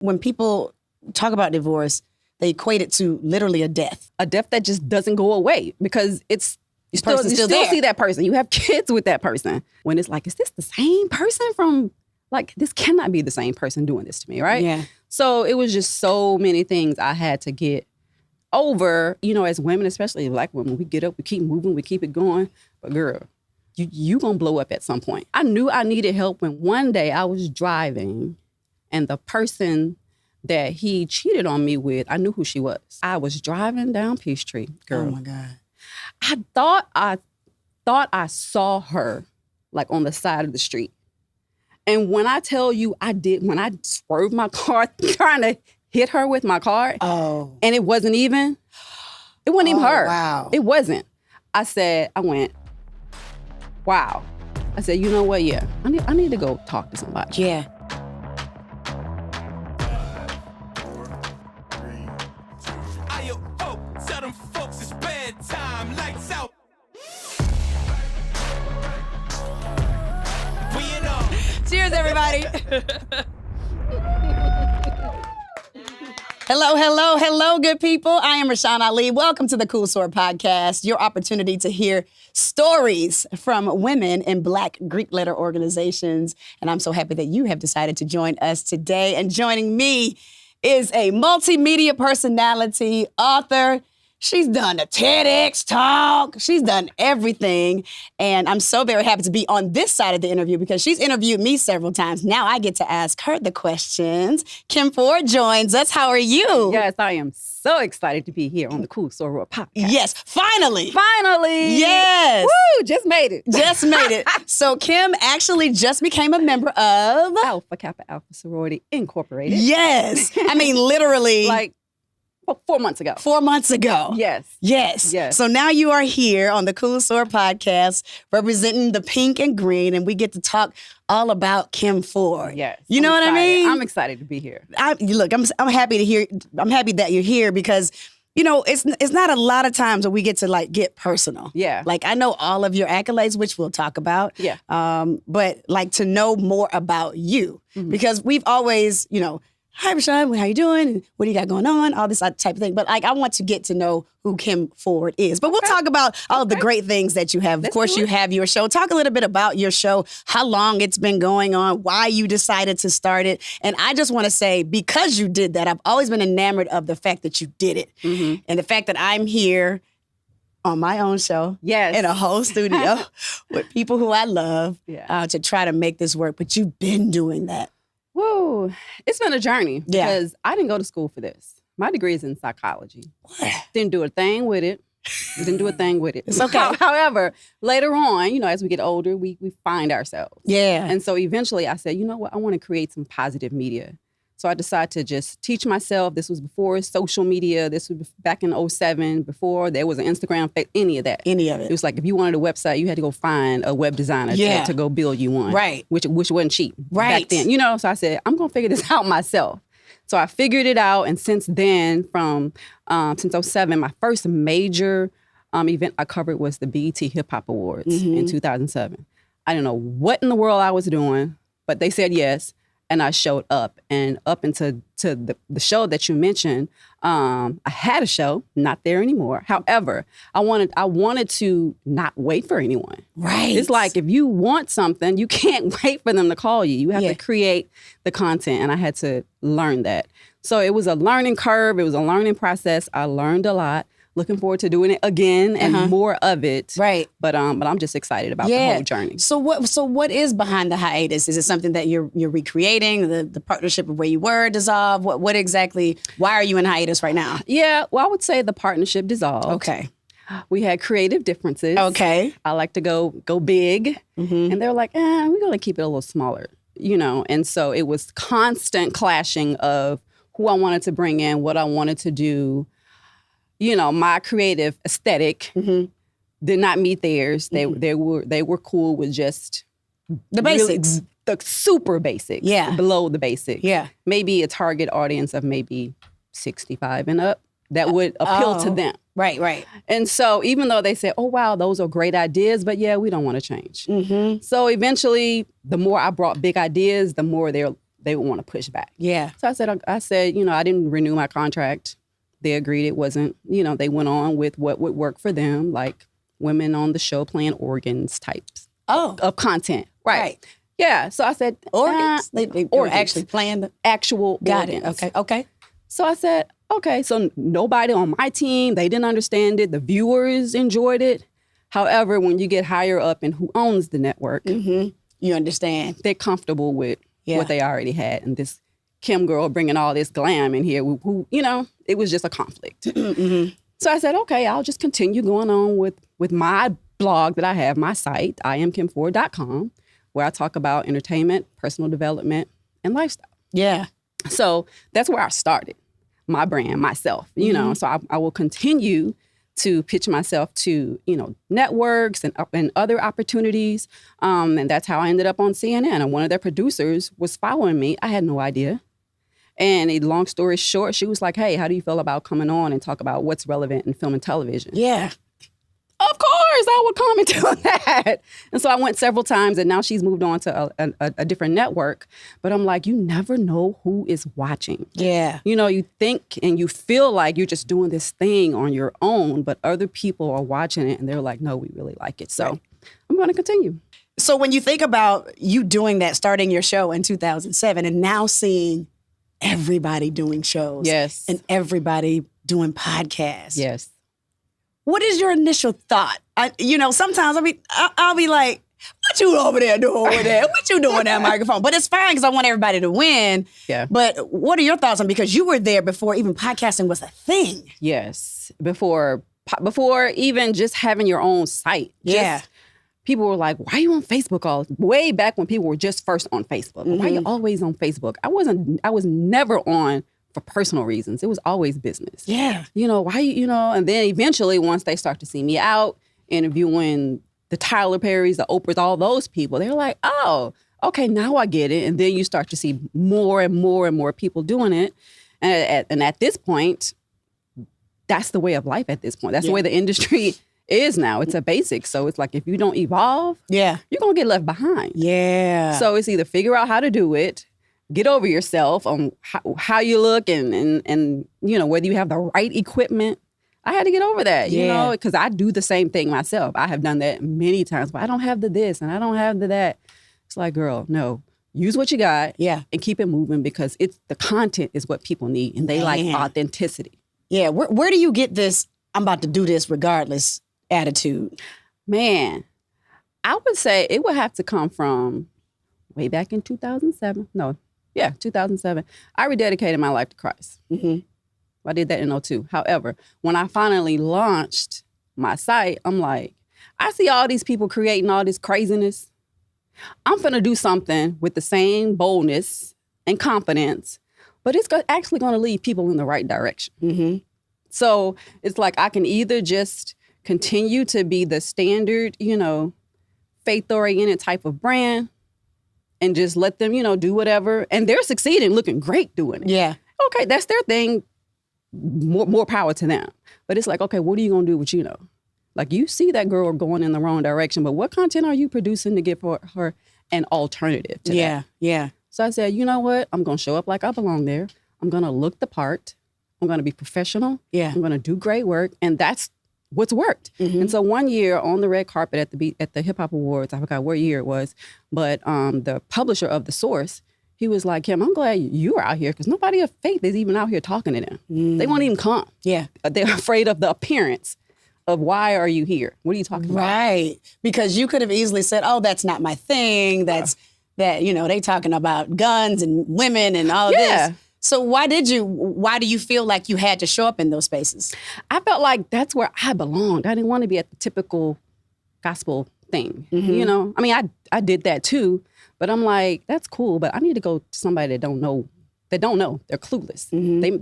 When people talk about divorce, they equate it to literally a death. A death that just doesn't go away because you still see that person. You have kids with that person. When it's like, is this the same person from, like, this cannot be the same person doing this to me, right? Yeah. So it was just so many things I had to get over, as women, especially Black women. We get up, we keep moving, we keep it going. But girl, you gonna blow up at some point. I knew I needed help when one day I was driving and the person that he cheated on me with, I knew who she was. I was driving down Peachtree, girl. Oh my God. I thought I saw her like on the side of the street. And when I tell you when I swerved my car trying to hit her with my car, and it wasn't even her. Wow. It wasn't. I went, wow. I said, you know what? Yeah, I need to go talk to somebody. Yeah. Cheers, everybody. Hello, good people. I am Rashan Ali. Welcome to the Cool Soror podcast, your opportunity to hear stories from women in Black Greek letter organizations. And I'm so happy that you have decided to join us today. And joining me is a multimedia personality, author. She's done a TEDx talk. She's done everything. And I'm so very happy to be on this side of the interview because she's interviewed me several times. Now I get to ask her the questions. Kim Ford joins us. How are you? Yes, I am so excited to be here on the Cool Soror podcast. Yes, finally. Yes. Woo, just made it. So Kim actually just became a member of Kappa Sorority Incorporated. Yes. I mean, literally. Like 4 months ago. 4 months ago. Yes. So now you are here on the Cool Soror podcast representing the pink and green, and we get to talk all about Kim Ford. Yes. You know what I mean? I'm excited to be here. Look, I'm happy to hear. I'm happy that you're here because, it's not a lot of times that we get to like get personal. Yeah. Like I know all of your accolades, which we'll talk about. Yeah. But like to know more about you because we've always, hi, Rashan, how you doing? What do you got going on? All this type of thing. But like, I want to get to know who Kim Ford is. But we'll talk about all of the great things that you have. Of course, you have your show. Talk a little bit about your show, how long it's been going on, why you decided to start it. And I just want to say, because you did that, I've always been enamored of the fact that you did it. And the fact that I'm here on my own show, in a whole studio with people who I love to try to make this work. But you've been doing that. Whoa, it's been a journey because I didn't go to school for this. My degree is in psychology. What? Didn't do a thing with it. It's okay. However, later on, as we get older, we find ourselves. Yeah. And so eventually I said, you know what, I want to create some positive media. So I decided to just teach myself. This was before social media. This was back in 2007, before there was an Instagram, any of that. Any of it. It was like if you wanted a website, you had to go find a web designer to go build you one. Right. Which wasn't cheap back then. So I said, I'm going to figure this out myself. So I figured it out. And since then, since 2007, my first major event I covered was the BET Hip Hop Awards in 2007. I didn't know what in the world I was doing, but they said yes. And I showed up, and up into the show that you mentioned, I had a show, not there anymore. However, I wanted to not wait for anyone. Right. It's like if you want something, you can't wait for them to call you. You have to create the content, and I had to learn that. So it was a learning curve. It was a learning process. I learned a lot. Looking forward to doing it again and more of it. Right. But I'm just excited about the whole journey. So what is behind the hiatus? Is it something that you're recreating? The partnership of where you were dissolved? What exactly? Why are you in hiatus right now? Yeah. Well, I would say the partnership dissolved. Okay. We had creative differences. Okay. I like to go big, and they're like, we're gonna keep it a little smaller, And so it was constant clashing of who I wanted to bring in, what I wanted to do. My creative aesthetic did not meet theirs. They were cool with just the basics, the super basics, below the basic. Yeah, maybe a target audience of maybe 65 and up that would appeal to them. Right. And so even though they said, oh, wow, those are great ideas, but we don't want to change. So eventually, the more I brought big ideas, the more they're they would want to push back. Yeah. So I said, you know, I didn't renew my contract. They agreed it wasn't, you know, they went on with what would work for them, like women on the show playing organs types of content. Right. Yeah. So I said, organs. They were actually playing the actual got organs. it. Okay. So I said, okay. So nobody on my team, they didn't understand it. The viewers enjoyed it. However, when you get higher up in who owns the network, you understand. They're comfortable with what they already had. And this Kim girl bringing all this glam in here, who you know, it was just a conflict. So I said, okay, I'll just continue going on with my blog that I have, my site, IamKim4.com, where I talk about entertainment, personal development, and lifestyle. Yeah. So that's where I started, my brand, myself, you know. So I will continue to pitch myself to, you know, networks and other opportunities. And that's how I ended up on CNN. And one of their producers was following me. I had no idea. And long story short, she was like, hey, how do you feel about coming on and talk about what's relevant in film and television? Yeah. Of course, I would comment on that. And so I went several times, and now she's moved on to a different network. But I'm like, you never know who is watching. Yeah. You know, you think and you feel like you're just doing this thing on your own, but other people are watching it, and they're like, no, we really like it. So I'm going to continue. So when you think about you doing that, starting your show in 2007, and now seeing everybody doing shows. Yes. And everybody doing podcasts. Yes. What is your initial thought? Sometimes I'll be like, what you over there doing over there? What you doing that microphone? But it's fine because I want everybody to win. Yeah. But what are your thoughts on, because you were there before even podcasting was a thing. Yes. Before even just having your own site. Yeah. People were like, why are you on Facebook way back when people were just first on Facebook? Why are you always on Facebook? I was never on for personal reasons. It was always business. Yeah. You know, and then eventually once they start to see me out interviewing the Tyler Perrys, the Oprahs, all those people, they're like, oh, okay, now I get it. And then you start to see more and more and more people doing it. And at this point, that's the way of life at this point. That's the way the industry is now. It's a basic. So it's like, if you don't evolve, you're going to get left behind. Yeah. So it's either figure out how to do it, get over yourself on how you look and you know, whether you have the right equipment. I had to get over that, you know, because I do the same thing myself. I have done that many times, but I don't have the this and I don't have the that. It's like, girl, no, use what you got and keep it moving, because the content is what people need, and they like authenticity. Yeah. Where do you get this, I'm about to do this regardless attitude? Man, I would say it would have to come from way back in 2007. 2007. I rededicated my life to Christ. I did that in 2002. However, when I finally launched my site, I'm like, I see all these people creating all this craziness. I'm finna do something with the same boldness and confidence, but it's actually gonna lead people in the right direction. So it's like, I can either just continue to be the standard, you know, faith-oriented type of brand and just let them, you know, do whatever. And they're succeeding, looking great doing it. Yeah. Okay, that's their thing. More power to them. But it's like, okay, what are you going to do with, you know? Like, you see that girl going in the wrong direction, but what content are you producing to give her an alternative to that? Yeah. So I said, you know what? I'm going to show up like I belong there. I'm going to look the part. I'm going to be professional. Yeah. I'm going to do great work. And that's what's worked. And so one year on the red carpet at the Hip Hop Awards, I forgot what year it was, but the publisher of The Source, he was like, Kim, I'm glad you're out here, because nobody of faith is even out here talking to them. They won't even come. Yeah. They're afraid of the appearance of, why are you here? What are you talking about? Right. Because you could have easily said, oh, that's not my thing. That, you know, they talking about guns and women and all of this. So why do you feel like you had to show up in those spaces? I felt like that's where I belonged. I didn't want to be at the typical gospel thing. You know, I mean, I did that too, but I'm like, that's cool, but I need to go to somebody that don't know. They're clueless.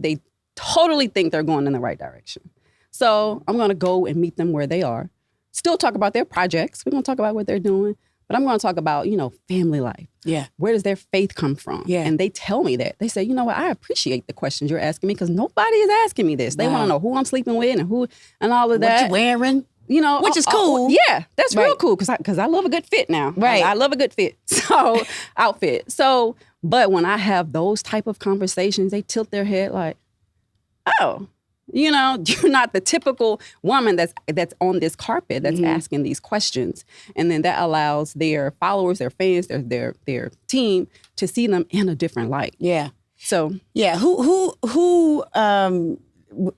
They totally think they're going in the right direction. So I'm going to go and meet them where they are. Still talk about their projects. We're going to talk about what they're doing. But I'm going to talk about, you know, family life. Yeah. Where does their faith come from? Yeah. And they tell me that. They say, you know what, I appreciate the questions you're asking me, because nobody is asking me this. They want to know who I'm sleeping with and all of that. What you wearing? which is cool. Yeah, that's real cool because I love a good fit now. Right. I love a good fit. So outfit. So, but when I have those type of conversations, they tilt their head like, oh, you're not the typical woman that's on this carpet that's asking these questions. And then that allows their followers, their fans, their team to see them in a different light. Yeah. So yeah, who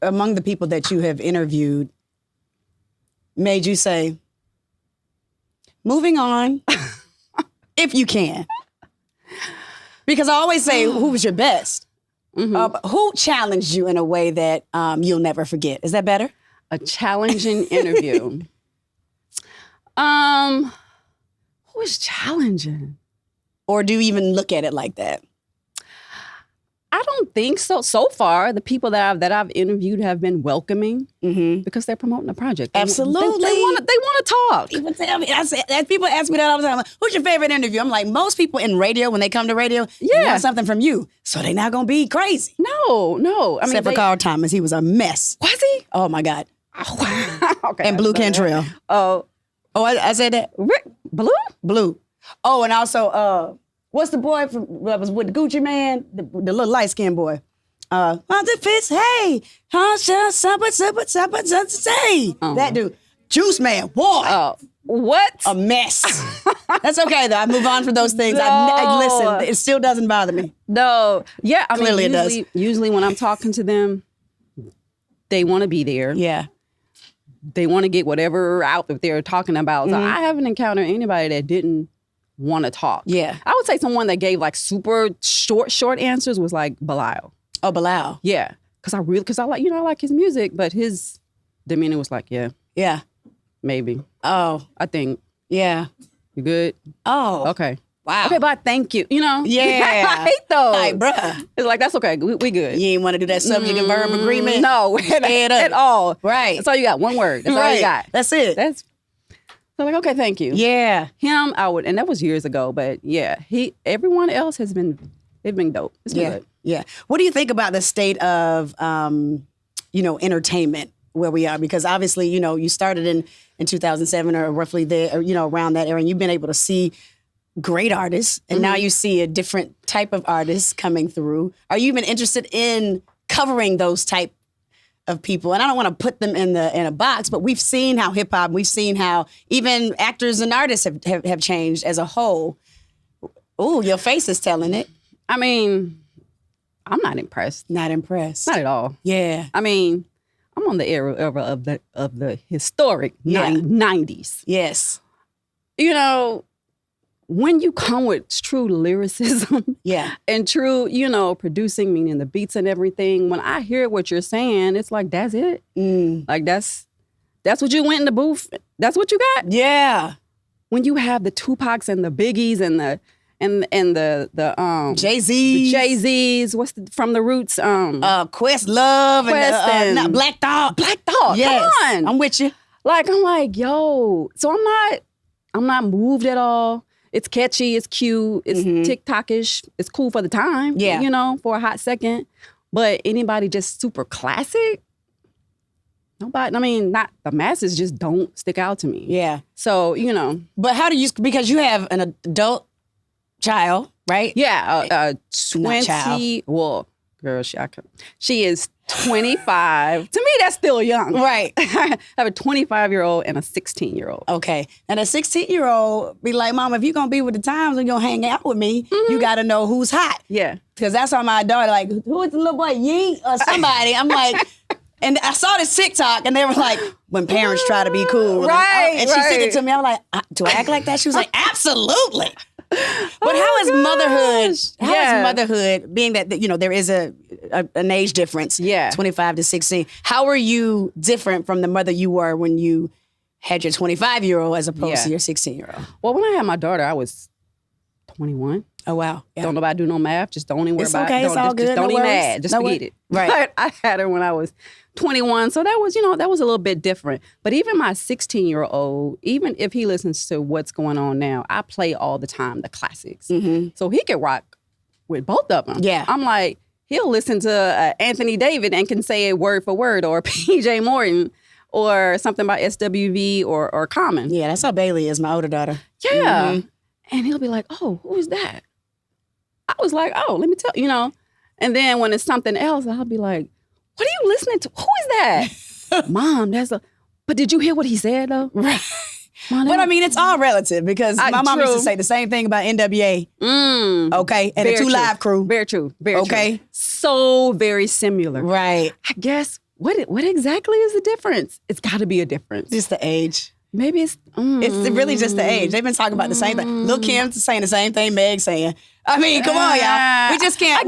among the people that you have interviewed made you say, moving on, if you can? Because I always say, who was your best? But who challenged you in a way that you'll never forget? Is that better? A challenging interview. Who was challenging? Or do you even look at it like that? I don't think so. So far, the people that I've interviewed have been welcoming because they're promoting a project. Absolutely, they want to talk. People tell me, people ask me that all the time. Like, who's your favorite interview? I'm like, most people in radio, when they come to radio, they want something from you, so they're not gonna be crazy. No. Except for Carl Thomas, he was a mess. Was he? Oh my God. Okay. And Blue Cantrell. I said that. Blue. Oh, and also. What's the boy that was with the Gucci man? The little light-skinned boy. The fits, hey. That dude. Juice Man, boy. What? A mess. That's okay, though. I move on from those things. I listen, it still doesn't bother me. No. Yeah, Clearly it does. Usually when I'm talking to them, they want to be there. Yeah. They want to get whatever out that they're talking about. So I haven't encountered anybody that didn't want to talk. Yeah. I would say someone that gave like super short answers was like Bilal. Oh, Bilal. Yeah. Because I like his music, but his demeanor was like, yeah, maybe. Oh, I think. Yeah. You good? Oh. Okay. Wow. Okay, but thank you. Yeah. I hate those. Like, bruh. It's like, that's okay. We good. You ain't want to do that subject and verb agreement? No. At all. Right. That's all you got. One word. That's all you got. That's it. So like, okay, thank you. Yeah. Him, I would, and that was years ago, but yeah, everyone else they've been dope. It's been good. Yeah. What do you think about the state of, entertainment where we are? Because obviously, you started in 2007 or roughly there, around that era, and you've been able to see great artists, and now you see a different type of artists coming through. Are you even interested in covering those type of people? And I don't want to put them in a box, but we've seen how hip hop, we've seen how even actors and artists have changed as a whole. Ooh, your face is telling it. I mean, I'm not impressed. Not impressed. Not at all. Yeah. I mean, I'm on the era of the historic 90s. Yes. When you come with true lyricism and true, producing, meaning the beats and everything, when I hear what you're saying, it's like, that's it. Like, that's what you went in the booth. That's what you got? Yeah. When you have the Tupacs and the Biggies and the Jay-Z's. The Jay-Z's, from the Roots? Questlove and Black Thought. Black Thought, yes. Come on. I'm with you. I'm like, yo. So I'm not moved at all. It's catchy, it's cute, it's TikTok-ish, it's cool for the time, for a hot second. But anybody just super classic? Nobody, not the masses just don't stick out to me. Yeah. So, But how do you, because you have an adult child, right? Yeah, 20, well, girl, she is 25. To me, that's still young. Right. I have a 25-year-old and a 16-year-old. Okay. And a 16-year-old be like, Mom, if you're going to be with the times and you're going to hang out with me, you got to know who's hot. Yeah. Because that's why my daughter, like, who is the little boy, Yeet or somebody? I'm like, and I saw this TikTok and they were like, when parents try to be cool. Right. And she sent it to me. I'm like, do I act like that? She was like, absolutely. But how is motherhood, being that, there is an age difference, 25 to 16, how are you different from the mother you were when you had your 25-year-old as opposed to your 16-year-old? Well, when I had my daughter, I was 21. Oh, wow. Yeah. Don't nobody do no math. Just don't even worry about it. It's all good. Just don't no even worries. mad. Just forget it. Right. But I had her when I was 21. So that was, that was a little bit different. But even my 16-year-old, even if he listens to what's going on now, I play all the time the classics. So he can rock with both of them. Yeah. I'm like, he'll listen to Anthony David and can say it word for word, or PJ Morton, or something by SWV or Common. Yeah, that's how Bailey is, my older daughter. Yeah. Mm-hmm. And he'll be like, oh, who is that? I was like, oh, let me tell you, And then when it's something else, I'll be like, what are you listening to? Who is that? Mom, but did you hear what he said though? Right. But I mean, it's all relative because my mom used to say the same thing about NWA. Okay. And the 2 Live Crew. Very true. Very true. So very similar. Right. I guess, what exactly is the difference? It's got to be a difference. Just the age. Maybe it's really just the age. They've been talking about the same thing. Lil Kim's saying the same thing Meg's saying. I mean, come on, y'all. We just can't.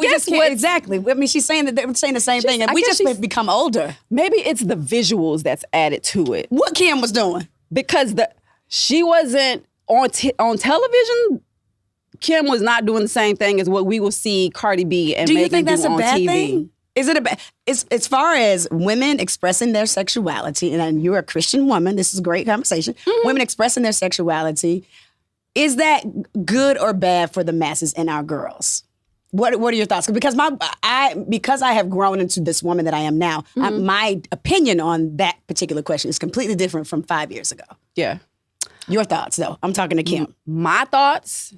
Exactly. I mean, she's saying that they're saying the same thing, and we just become older. Maybe it's the visuals that's added to it. What Kim was doing? Because she wasn't on television. Kim was not doing the same thing as what we will see Cardi B and Megan do on TV. Do you think that's a bad thing? Is it as far as women expressing their sexuality, and you're a Christian woman, this is a great conversation. Mm-hmm. Women expressing their sexuality, is that good or bad for the masses and our girls? What are your thoughts? Because I have grown into this woman that I am now, my opinion on that particular question is completely different from 5 years ago. Yeah. Your thoughts, though. I'm talking to Kim. My thoughts,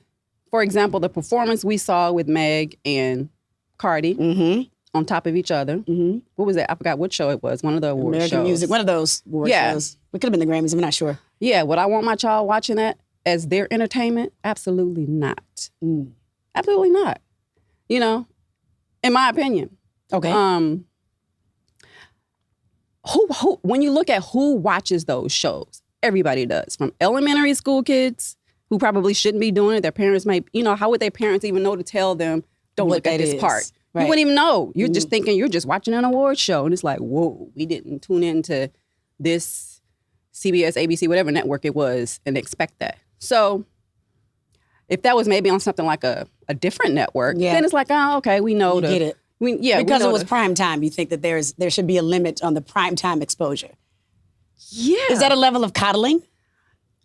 for example, the performance we saw with Meg and Cardi on top of each other. Mm-hmm. What was that? I forgot what show it was. One of the award shows. American Music. One of those award shows. It could have been the Grammys. I'm not sure. Yeah. Would I want my child watching that as their entertainment? Absolutely not. Absolutely not. In my opinion. Okay. Who when you look at who watches those shows, everybody does. From elementary school kids who probably shouldn't be doing it. Their parents might, how would their parents even know to tell them, don't look at this part? Right. You wouldn't even know. You're just thinking you're just watching an award show. And it's like, whoa, we didn't tune into this CBS, ABC, whatever network it was and expect that. So if that was maybe on something like a different network, then it's like, oh, okay, we know. Get it. Because it was prime time, you think that there should be a limit on the prime time exposure. Yeah. Is that a level of coddling?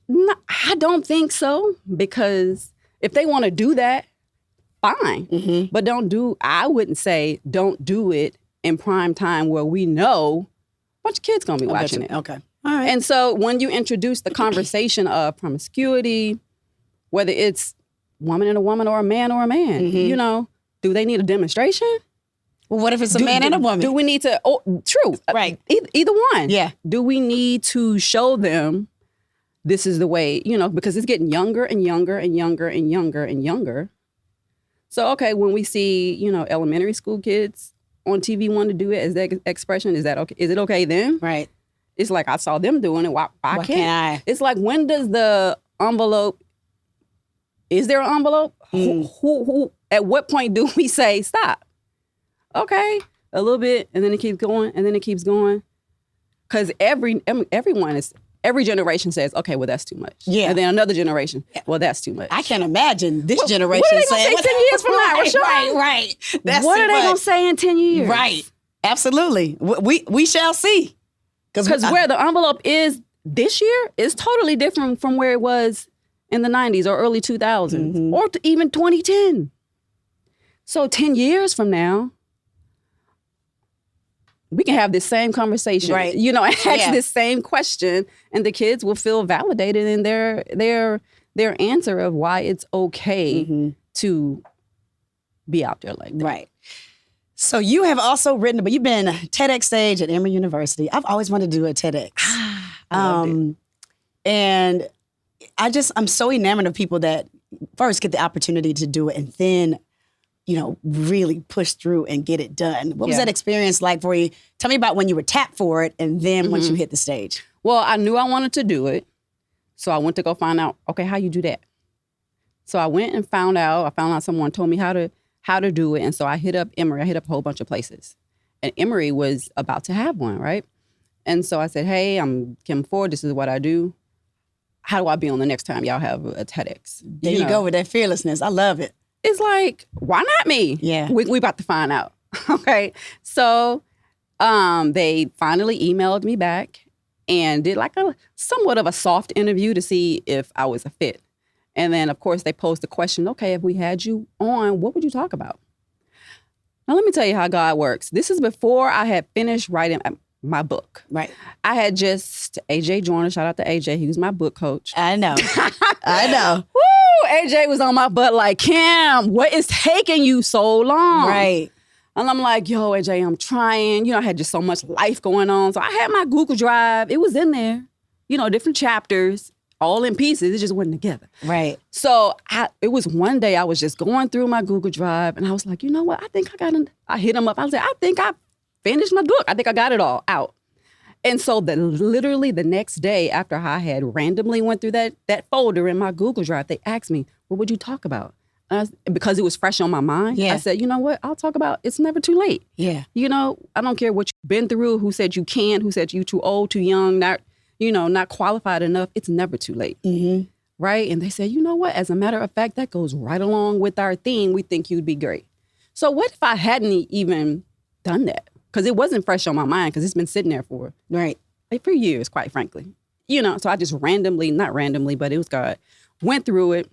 No, I don't think so. Because if they want to do that, fine. Mm-hmm. But I wouldn't say don't do it in prime time where we know a bunch of kids going to be watching it. Okay. All right. And so when you introduce the conversation of promiscuity, whether it's woman and a woman or a man, do they need a demonstration? Well, what if it's a man and a woman? Do we need to, true. Right. Either one. Yeah. Do we need to show them this is the way, because it's getting younger and younger and younger and younger and younger. So, okay, when we see, elementary school kids on TV want to do it as their expression, is that okay? Is it okay then? Right. It's like I saw them doing it. Why can't I? It's like, when does the envelope, is there an envelope? Who, at what point do we say stop? Okay, a little bit, and then it keeps going, and then it keeps going. Because every generation says, okay, well, that's too much. Yeah. And then another generation, well, that's too much. I can't imagine this generation saying, what are they going to say 10 years from now, Rashan? Right. What are they going to say in 10 years? Right. Absolutely. We shall see. Because where the envelope is this year is totally different from where it was in the 90s or early 2000s or even 2010. So 10 years from now, we can have this same conversation, right? And ask this same question, and the kids will feel validated in their answer of why it's okay to be out there like that. Right. So you have also written, but you've been TEDx stage at Emory University. I've always wanted to do a TEDx. And I'm so enamored of people that first get the opportunity to do it and then really push through and get it done. What was that experience like for you? Tell me about when you were tapped for it and then once you hit the stage. Well, I knew I wanted to do it. So I went to go find out, okay, how you do that? So I went and found out someone told me how to do it. And so I hit up Emory. I hit up a whole bunch of places. And Emory was about to have one, right? And so I said, hey, I'm Kim Ford. This is what I do. How do I be on the next time y'all have a TEDx? There you go with that fearlessness. I love it. It's like, why not me? Yeah. We about to find out. Okay. So they finally emailed me back and did like a somewhat of a soft interview to see if I was a fit. And then, of course, they posed the question, okay, if we had you on, what would you talk about? Now, let me tell you how God works. This is before I had finished writing. my book. Right. I had just, AJ Joyner, shout out to AJ, he was my book coach. I know. I know. Woo! AJ was on my butt like, Kim, what is taking you so long? Right. And I'm like, yo, AJ, I'm trying. You know, I had just so much life going on. So I had my Google Drive. It was in there, you know, different chapters, all in pieces. It just wasn't together. Right. So it was one day I was just going through my Google Drive and I was like, you know what? I think I hit him up. I was like, I think I finished my book. I think I got it all out. And so literally the next day after I had randomly went through that folder in my Google Drive, they asked me, what would you talk about? Because it was fresh on my mind, Yeah. I said, you know what? I'll talk about it's never too late. Yeah. You know, I don't care what you've been through, who said you can't, who said you too old, too young, not qualified enough. It's never too late. Mm-hmm. Right? And they said, you know what? As a matter of fact, that goes right along with our theme. We think you'd be great. So what if I hadn't even done that? Because it wasn't fresh on my mind because it's been sitting there for years, quite frankly. You know, so I just not randomly, but it was God. Went through it.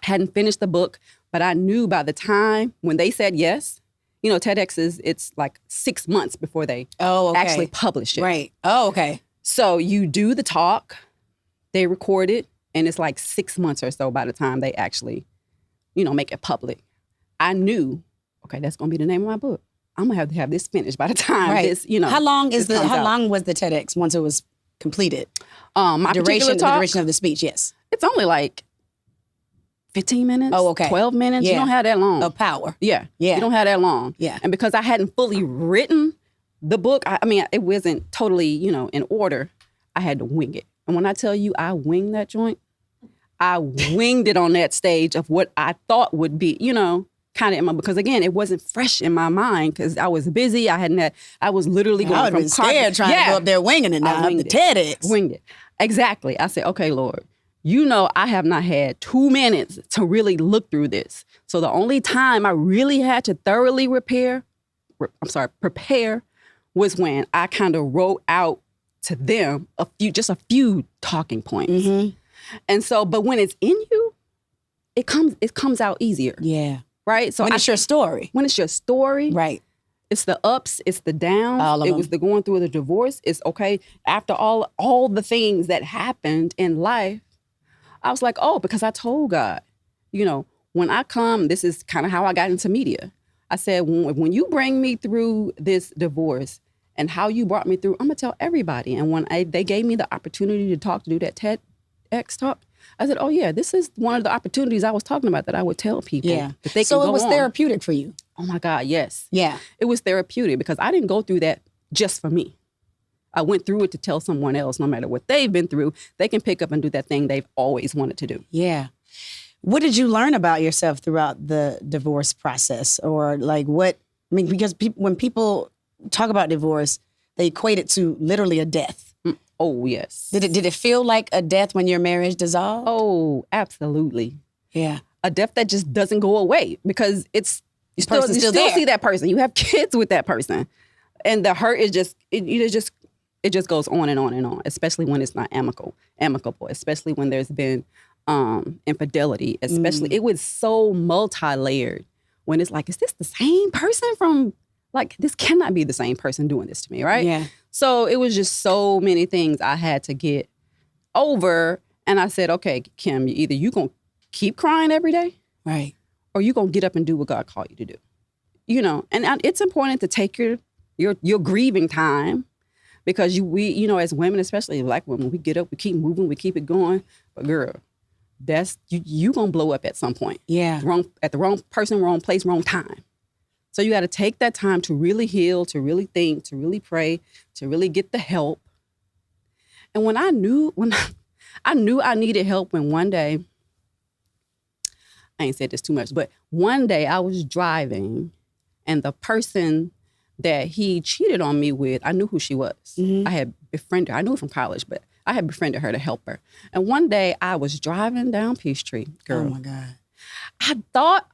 Hadn't finished the book, but I knew by the time when they said yes, you know, TEDx it's like 6 months before they actually publish it. Right. Oh, okay. So you do the talk, they record it, and it's like 6 months or so by the time they actually, you know, make it public. I knew, okay, that's going to be the name of my book. I'm going to have this finished by the time this, you know. How long was the TEDx once it was completed? My the duration of the speech, yes. It's only like 15 minutes. Oh, okay. 12 minutes. Yeah. You don't have that long. Of power. Yeah. Yeah. You don't have that long. Yeah. And because I hadn't fully written the book, I mean, it wasn't totally, you know, in order. I had to wing it. And when I tell you I winged that joint, I winged it on that stage of what I thought would be, you know, kind of because again, it wasn't fresh in my mind because I was busy. I was literally going I from was scared trying to go up there winging it now. The TEDx. Winged it. Exactly. I said, okay, Lord, you know, I have not had 2 minutes to really look through this. So the only time I really had to thoroughly prepare was when I kind of wrote out to them just a few talking points. Mm-hmm. And so, but when it's in you, it comes out easier. Yeah. Right? So when it's your story. When it's your story. Right. It's the ups, it's the downs. All of it them. was the going through the divorce. It's okay. After all the things that happened in life, I was like, oh, because I told God, you know, when I come, this is kind of how I got into media. I said, when you bring me through this divorce and how you brought me through, I'm going to tell everybody. And when they gave me the opportunity to do that TEDx talk, I said, oh, yeah, this is one of the opportunities I was talking about that I would tell people. Yeah. That they so can it was on. Therapeutic for you. Oh, my God, yes. Yeah. It was therapeutic because I didn't go through that just for me. I went through it to tell someone else, no matter what they've been through, they can pick up and do that thing they've always wanted to do. Yeah. What did you learn about yourself throughout the divorce process? Or like because when people talk about divorce, they equate it to literally a death. Oh, yes. Did it feel like a death when your marriage dissolved? Oh, absolutely. Yeah. A death that just doesn't go away because you still see that person. You have kids with that person. And the hurt is it just goes on and on and on, especially when it's not amicable, especially when there's been infidelity, especially. It was so multi-layered when it's like, is this the same person from, like, this cannot be the same person doing this to me, right? Yeah. So it was just so many things I had to get over. And I said, okay, Kim, either you going to keep crying every day, right, or you going to get up and do what God called you to do. You know, and it's important to take your grieving time. Because we, you know, as women, especially Black women, we get up, we keep moving, we keep it going. But girl, that's you gonna blow up at some point. Yeah. At the wrong person, wrong place, wrong time. So you got to take that time to really heal, to really think, to really pray, to really get the help. And when I knew I needed help, when one day, I ain't said this too much, but one day I was driving, and the person that he cheated on me with, I knew who she was. Mm-hmm. I had befriended her. I knew her from college, but I had befriended her to help her. And one day I was driving down Peachtree, girl. Oh my God. I thought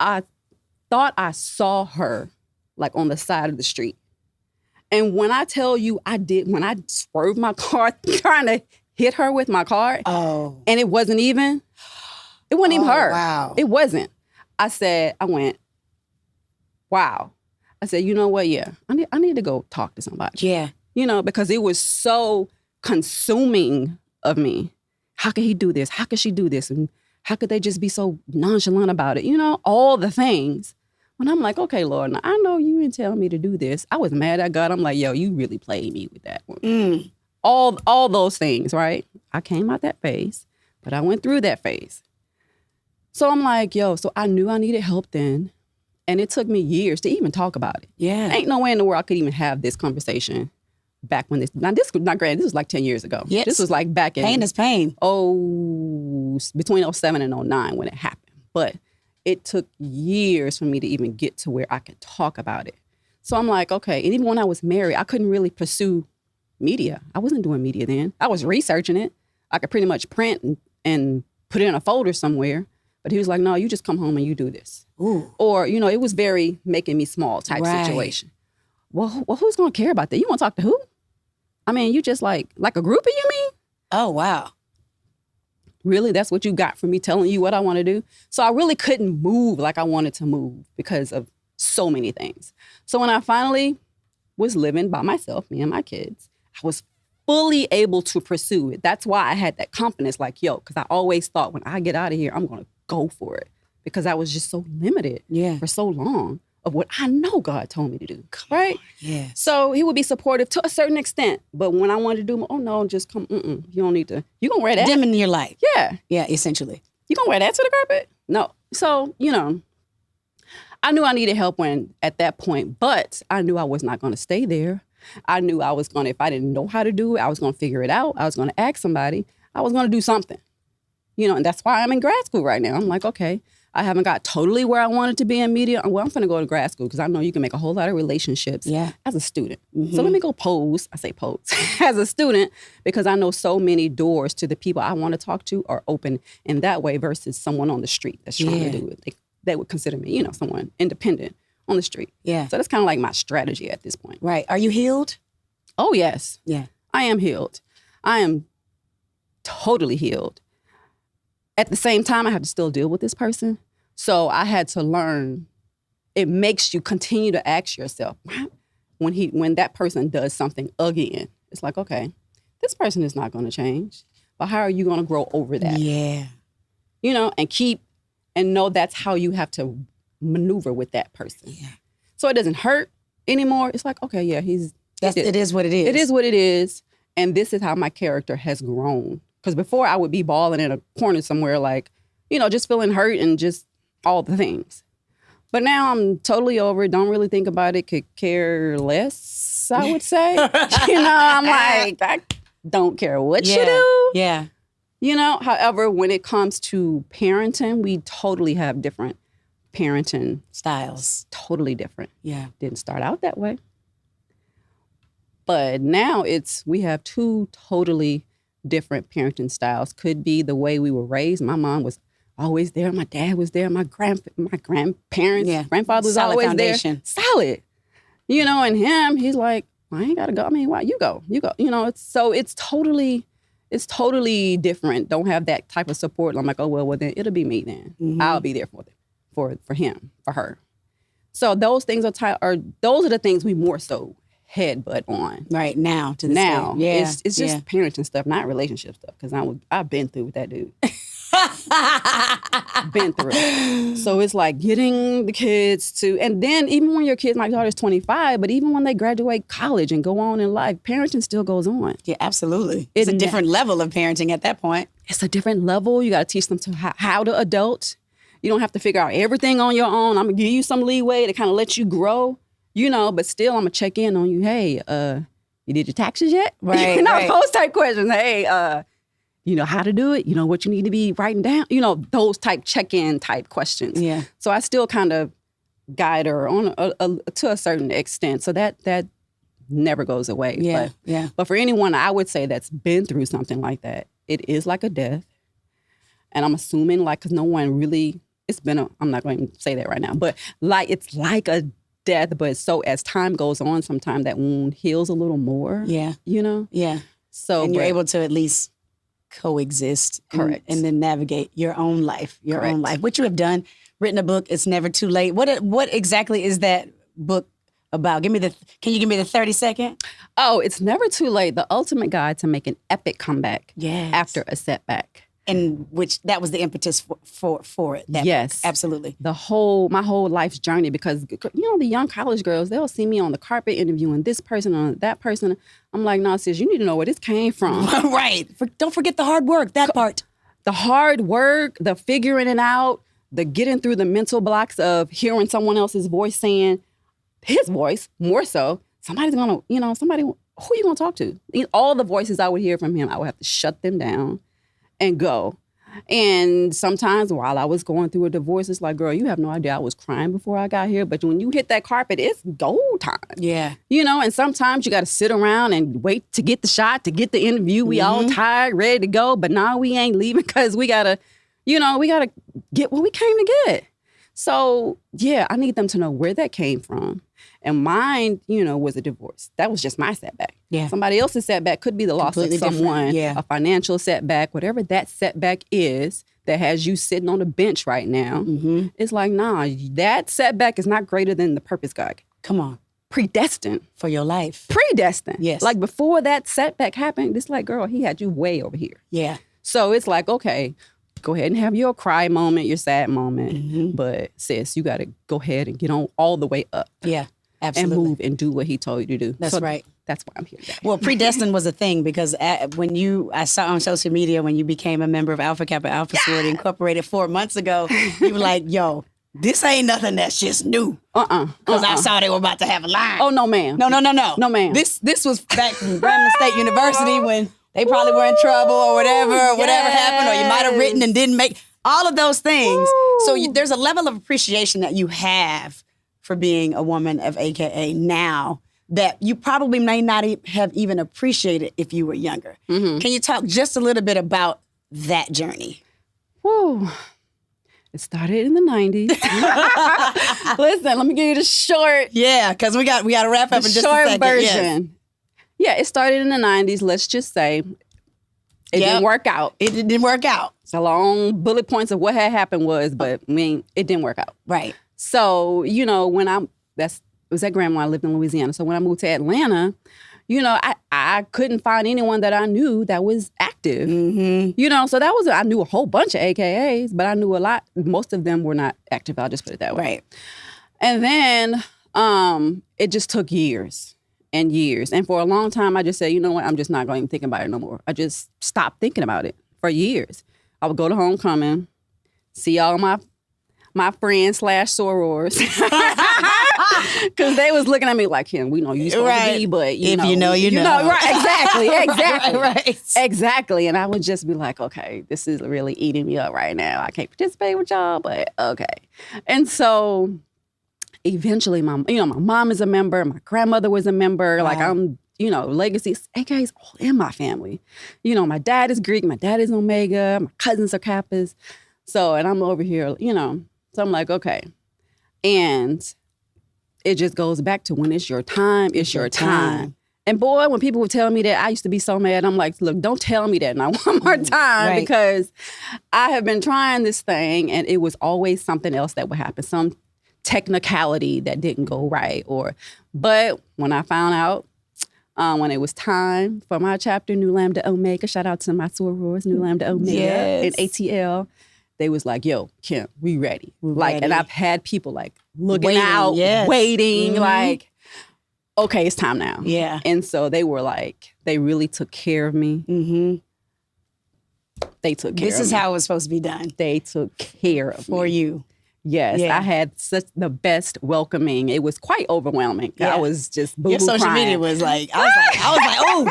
I saw her like on the side of the street. And when I tell you when I swerved my car trying to hit her with my car, and it wasn't even her. Wow. It wasn't. I went, wow. I said, you know what? Yeah, I need to go talk to somebody. Yeah. because it was so consuming of me. How could he do this? How could she do this? And how could they just be so nonchalant about it? All the things. When I'm like, okay, Lord, now I know you didn't tell me to do this. I was mad at God. I'm like, yo, you really played me with that one. All those things, right? I came out that phase, but I went through that phase. So I'm like, yo, so I knew I needed help then. And it took me years to even talk about it. Yeah. Ain't no way in the world I could even have this conversation back when this was like 10 years ago. Yes. This was like back in. Pain is pain. Between 2007 and 2009 when it happened. But it took years for me to even get to where I could talk about it. So I'm like, okay. And even when I was married, I couldn't really pursue media. I wasn't doing media then. I was researching it. I could pretty much print and put it in a folder somewhere. But he was like, no, you just come home and you do this. Ooh. Or, it was very making me small type situation. Well, who's going to care about that? You want to talk to who? I mean, you just like a groupie, you mean? Oh, wow. Really? That's what you got from me telling you what I want to do? So I really couldn't move like I wanted to move because of so many things. So when I finally was living by myself, me and my kids, I was fully able to pursue it. That's why I had that confidence, like, yo, because I always thought when I get out of here, I'm going to go for it because I was just so limited for so long of what I know God told me to do, right? Yeah. So he would be supportive to a certain extent, but when I wanted to do, oh no, just come, you don't need to, you gonna wear that? Dim in your life. Yeah. Yeah, essentially. You gonna wear that to the carpet? No. So, I knew I needed help at that point, but I knew I was not gonna stay there. I knew I was gonna, if I didn't know how to do it, I was gonna figure it out. I was gonna ask somebody. I was gonna do something, and that's why I'm in grad school right now. I'm like, okay, I haven't got totally where I wanted to be in media. Well, I'm going to go to grad school because I know you can make a whole lot of relationships as a student. Mm-hmm. So let me go pose. I say pose as a student because I know so many doors to the people I want to talk to are open in that way versus someone on the street that's trying to do it. They would consider me, someone independent on the street. Yeah. So that's kind of like my strategy at this point. Right. Are you healed? Oh, yes. Yeah. I am healed. I am totally healed. At the same time, I have to still deal with this person. So I had to learn. It makes you continue to ask yourself, when that person does something again, it's like, okay, this person is not going to change. But how are you going to grow over that? Yeah. And know that's how you have to maneuver with that person. Yeah. So it doesn't hurt anymore. It's like, okay, yeah, it is what it is. It is what it is. And this is how my character has grown. Because before I would be bawling in a corner somewhere like, just feeling hurt and just all the things. But now I'm totally over it. Don't really think about it. Could care less, I would say. I'm like, I don't care what you do. Yeah. However, when it comes to parenting, we totally have different parenting styles. Totally different. Yeah. Didn't start out that way. But now we have two totally different parenting styles. Could be the way we were raised. My mom was always there. My dad was there. My grandparents, grandfather was solid always foundation. There. Solid. And him, he's like, I ain't got to go. I mean, why? You go. It's totally different. Don't have that type of support. I'm like, oh, well, then it'll be me then. Mm-hmm. I'll be there for him, for her. So those things those are the things we more so headbutt on. Right now to this now. day. Yeah. It's just parenting stuff, not relationship stuff. Because I've been through with that dude. Been through it. So it's like getting the kids to, and then even when your kids, my daughter's 25, but even when they graduate college and go on in life, parenting still goes on. Yeah, absolutely. It's a different level of parenting at that point. It's a different level. You got to teach them to how to adult. You don't have to figure out everything on your own. I'm going to give you some leeway to kind of let you grow, but still I'm going to check in on you. Hey, you did your taxes yet? Right. Not those type questions. Hey, you know how to do it? You know what you need to be writing down? Those type check-in type questions. Yeah. So I still kind of guide her on to a certain extent. So that never goes away. Yeah. But for anyone, I would say that's been through something like that, it is like a death. And I'm assuming because no one really, I'm not going to say that right now, but it's like a death. But so as time goes on, sometimes that wound heals a little more. Yeah. Yeah. So and you're able to at least coexist. Correct. And then navigate your own life, which you have done, written a book, It's Never Too Late. What exactly is that book about? Can you give me the 30-second? Oh, it's never too late. The ultimate guide to make an epic comeback after a setback. And that was the impetus for it. Yes. Book. Absolutely. My whole life's journey, because, the young college girls, they'll see me on the carpet interviewing this person or that person. I'm like, no, sis, you need to know where this came from. Right. Don't forget the hard work, that part. The hard work, the figuring it out, the getting through the mental blocks of hearing someone else's voice saying his voice, more so. Somebody's going to, who are you going to talk to? All the voices I would hear from him, I would have to shut them down and go. And sometimes while I was going through a divorce, it's like, girl, you have no idea I was crying before I got here. But when you hit that carpet, it's gold time. Yeah. And sometimes you got to sit around and wait to get the shot, to get the interview. We all tired, ready to go. But now we ain't leaving because we got to, get what we came to get. So, yeah, I need them to know where that came from. And mine, was a divorce. That was just my setback. Yeah. Somebody else's setback could be the loss of someone, a financial setback, whatever that setback is that has you sitting on the bench right now. Mm-hmm. It's like, nah, that setback is not greater than the purpose God. Come on. Predestined. For your life. Predestined. Yes. Like before that setback happened, it's like, girl, he had you way over here. Yeah. So it's like, okay, go ahead and have your cry moment, your sad moment. Mm-hmm. But sis, you got to go ahead and get on all the way up. Yeah, absolutely. And move and do what he told you to do. That's right. That's why I'm here today. Well, predestined was a thing because I saw on social media when you became a member of Alpha Kappa Alpha Sorority Incorporated 4 months ago, you were like, yo, this ain't nothing that's just new. Because I saw they were about to have a line. Oh, no, ma'am. No. No, ma'am. This was back from Grambling State University when they probably were in trouble or whatever happened, or you might have written and didn't make all of those things. So there's a level of appreciation that you have for being a woman of AKA now that you probably may not have even appreciated if you were younger. Mm-hmm. Can you talk just a little bit about that journey? Woo. It started in the 90s. Listen, let me give you the short. Yeah, because we got to wrap up in just a second. Short version. Yes. Yeah, it started in the 90s. Let's just say it didn't work out. It didn't work out. It's a long bullet points of what had happened was, but it didn't work out. Right. So, when it was at Grandma, I lived in Louisiana. So when I moved to Atlanta, I couldn't find anyone that I knew that was active. Mm-hmm. So I knew a whole bunch of AKAs, but I knew a lot. Most of them were not active. I'll just put it that way. Right. And then it just took years and years. And for a long time, I just said, you know what? I'm just not going to even think about it no more. I just stopped thinking about it for years. I would go to homecoming, see all my friends / sorors. Because they was looking at me like, we know you supposed to be, but you know. Right, exactly. Right. Exactly. And I would just be like, okay, this is really eating me up right now. I can't participate with y'all, but okay. And so eventually my mom is a member, my grandmother was a member, wow. Like I'm, legacy, AKA's all in my family. My dad is Greek, my dad is Omega, my cousins are Kappas. So, and I'm over here, so I'm like, okay. And it just goes back to when it's your time, it's your time. And boy, when people would tell me that, I used to be so mad. I'm like, look, don't tell me that now one more time, because I have been trying this thing and it was always something else that would happen, some technicality that didn't go right. But when I found out, when it was time for my chapter, Nu Lambda Omega, shout out to my sorors, Nu Lambda Omega and ATL, they was like, yo, Kim, we ready. And I've had people looking out, waiting, okay, it's time now. Yeah. And so they were they really took care of me. Mm-hmm. They took care of me. This is how it was supposed to be done. They took care of me. For you. Yes, I had such the best welcoming. It was quite overwhelming. Yeah. I was just boo-boo Your social crying. media was I was like, oh,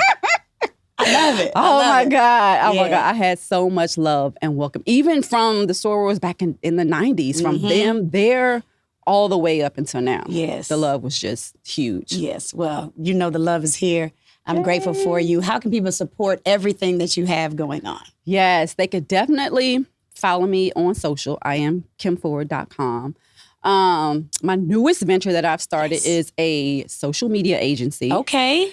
I love it. Oh my God. I had so much love and welcome. Even from the sorors back in the 90s, from them there all the way up until now. Yes. The love was just huge. Yes. Well, the love is here. I'm grateful for you. How can people support everything that you have going on? Yes, they could definitely follow me on social. I am kimford.com. My newest venture that I've started is a social media agency. Okay.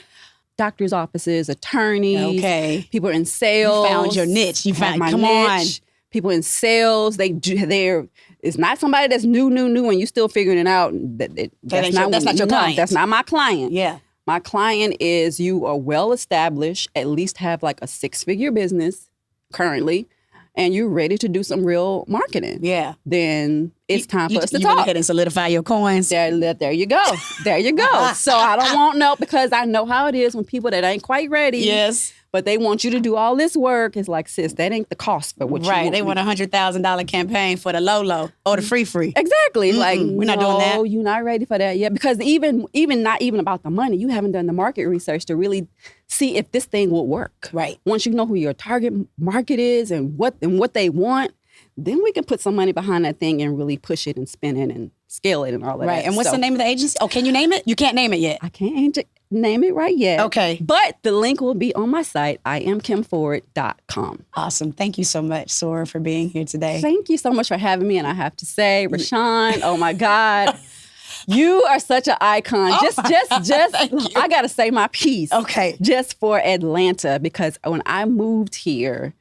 Doctors' offices, attorneys, people in sales. You found your niche. You found my come niche. On. People in sales, they're it's not somebody that's new, and you still figuring it out. That's not your client. That's not my client. Yeah. My client is you are well established, at least have like a 6-figure business currently, and you're ready to do some real marketing. Yeah. Then it's time for us to you talk. Went ahead and solidify your coins. There you go. There you go. So I don't want no, because I know how it is when people that ain't quite ready. Yes. But they want you to do all this work. It's like, sis, that ain't the cost for what you want. Right. They want a $100,000 campaign for the low or the free. Exactly. Like, we're not doing that. No, you're not ready for that yet. Because even not even about the money, you haven't done the market research to really see if this thing will work. Right. Once you know who your target market is and what they want, then we can put some money behind that thing and really push it and spin it and scale it and all of that. Right. And what's the name of the agency? Oh, can you name it? You can't name it yet. I can't name it right yet. Okay. But the link will be on my site, IamKimFord.com. Awesome. Thank you so much, Soror, for being here today. Thank you so much for having me. And I have to say, Rashan, oh my God, you are such an icon. I got to say my piece. Okay. Just for Atlanta, because when I moved here,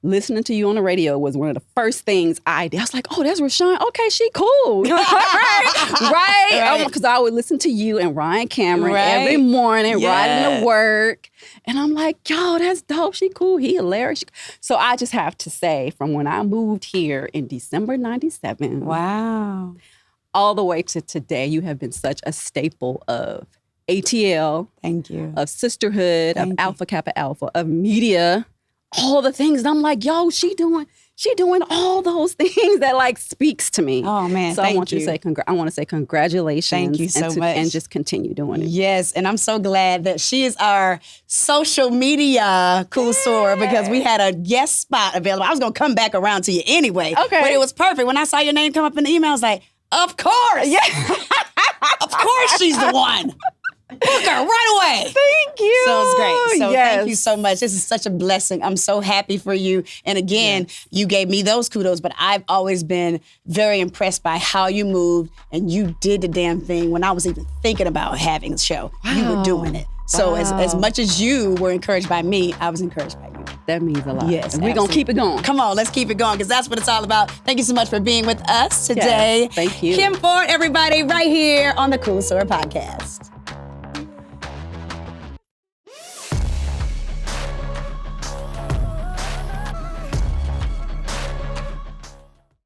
listening to you on the radio was one of the first things I did. I was like, oh, that's Rashan. Okay, she cool. Right? Because I would listen to you and Ryan Cameron every morning riding to work. And I'm like, yo, that's dope. She cool. He hilarious. So I just have to say, from when I moved here in December 97. Wow. All the way to today, you have been such a staple of ATL. Thank you. Of sisterhood, of Alpha Kappa Alpha, of media. All the things. And I'm like, yo, she doing all those things that like speaks to me. Oh man, so I want you to say I want to say congratulations. Thank you so much. And just continue doing it. Yes, and I'm so glad that she is our social media Soror, because we had a guest spot available. I was gonna come back around to you anyway. Okay. But it was perfect. When I saw your name come up in the email, I was like, of course. Yeah. Of course she's the one. Book her right away. Thank you. So it's great. So thank you so much. This is such a blessing. I'm so happy for you. And again, you gave me those kudos, but I've always been very impressed by how you moved and you did the damn thing when I was even thinking about having a show. Wow. You were doing it. So as much as you were encouraged by me, I was encouraged by you. That means a lot. Yes, and we're going to keep it going. Come on, let's keep it going, because that's what it's all about. Thank you so much for being with us today. Yes, thank you. Kim Ford, everybody, right here on the Soror Podcast.